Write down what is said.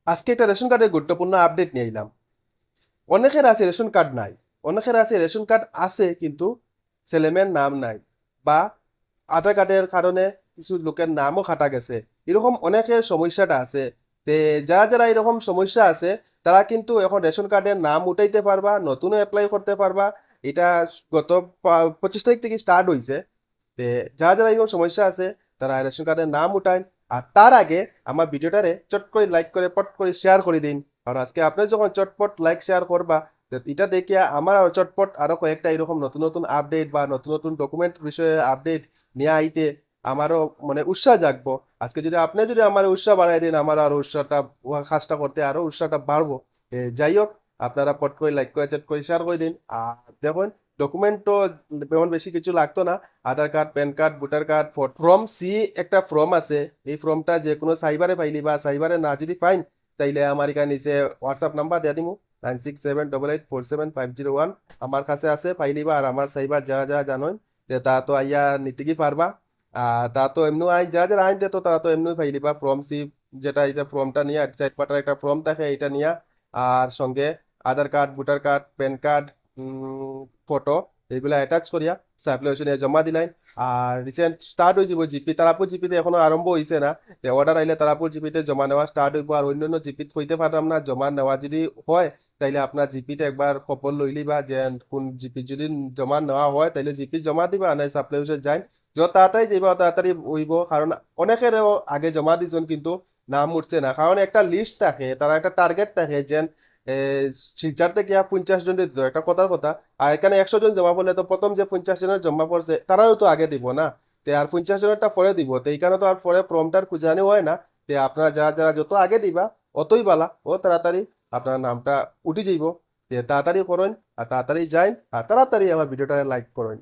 আজকে একটা রেশন কার্ডের গুরুত্বপূর্ণ আপডেট নিয়ে এলাম। অনেকের আছে রেশন কার্ড নাই, অনেকের আছে রেশন কার্ড আছে কিন্তু ছেলেমেয়ের নাম নাই, বা আধার কার্ডের কারণে কিছু লোকের নামও কাটা গেছে। এরকম অনেকের সমস্যাটা আছে। তে যারা যারা এরকম সমস্যা আছে তারা কিন্তু এখন রেশন কার্ডের নাম উঠাইতে পারবা, নতুনও অ্যাপ্লাই করতে পারবা। এটা গত 25 তারিখ থেকে স্টার্ট হয়েছে। তে যারা যারা এরকম সমস্যা আছে তারা রেশন কার্ডের নাম উঠান। আর তার আগে আমার ভিডিওটারে চট করে লাইক করে পট করে শেয়ার করে দিন। আর আজকে আপনি যখন চটপট লাইক শেয়ার করবা, তো এটা দেখে আমার আরো চটপট আরো কয়েকটা এরকম নতুন নতুন আপডেট বা নতুন নতুন ডকুমেন্ট বিষয়ে আপডেট নিয়ে আইতে আমারও মানে উৎসাহ জাগবো। আজকে যদি আপনি যদি আমার উৎসাহ বাড়াই দিন, আমার আরো উৎসাহটা কাজটা করতে আরো উৎসাহটা বাড়বো। যাই হোক, আপনারা পট করে লাইক করে চট করে শেয়ার করে দিন। আর দেখুন, ডকুমেন্ট তো তেমন বেশি কিছু লাগতো না। Aadhaar card, PAN card, voter card, form C একটা ফর্ম আছে। এই ফর্মটা যে কোনো সাইবারে পাইলি বা সাইবারে না যদি পাইন, তাইলে আমার এখানে নিচে হোয়াটসঅ্যাপ নাম্বার দিয়ে দিমু, 9678884751। আমার কাছে আছে, পাইলি বা। আর আমার সাইবার যারা যারা জানোই যে তা তো আইয়া নিতে কি পারবা। আর তা তো এমনি আইন যারা যারা আইন দে, তো তারা তো এমনি পাইলি বা ফর্ম সি, যেটা এই যে ফর্মটা নিয়ে চার পাতার একটা ফর্ম থাকে, এটা নিয়ে আর সঙ্গে Aadhaar card, voter card, PAN card, photo, এইগুলা অ্যাটাচ করিয়া সাপ্লিমেশনে জমা দিলাই। আর রিসেন্ট স্টার্ট হয়ে যাব জিপি, তারাপুর জিপিতে এখনো আরম্ভ হয়েছে না। অর্ডার আইলে তারাপুর জিপিতে জমা নেওয়া স্টার্ট হইব। আর অন্যান্য জিপিত কইতে পারলাম না, জমা নেওয়া যদি হয় তাইলে আপনার জিপিতে একবার খবর লইলি বা যে কোন জিপি যদি জমা নেওয়া হয় তাইলে জিপি জমা দিবা, নাই সাপ্লাই অফিসে যাই। যত তাড়াতাড়ি যাইবা অত তাড়াতাড়ি হইব, কারণ অনেকেরও আগে জমা দিছেন কিন্তু নাম উঠছে না। কারণ একটা লিস্ট থাকে, তারা একটা টার্গেট থাকে যে শিলচার থেকে 50 জন দিত, একটা কথার কথা। আর এখানে 100 জন জমা পড়লে তো প্রথম যে 50 জনের জমা পড়ছে তারাও তো আগে দিব না। তে আর 50 জনেরটা পরে দিব, তো এইখানে তো আর পরে ফর্মটার খুঁজানি হয় না। তে আপনারা যারা যারা যত আগে দিবা অতই বালা, ও তাড়াতাড়ি আপনার নামটা উঠে যাইব। তে তাড়াতাড়ি করেন, আর তাড়াতাড়ি যাইন, আর তাড়াতাড়ি আমার ভিডিওটা লাইক করেন।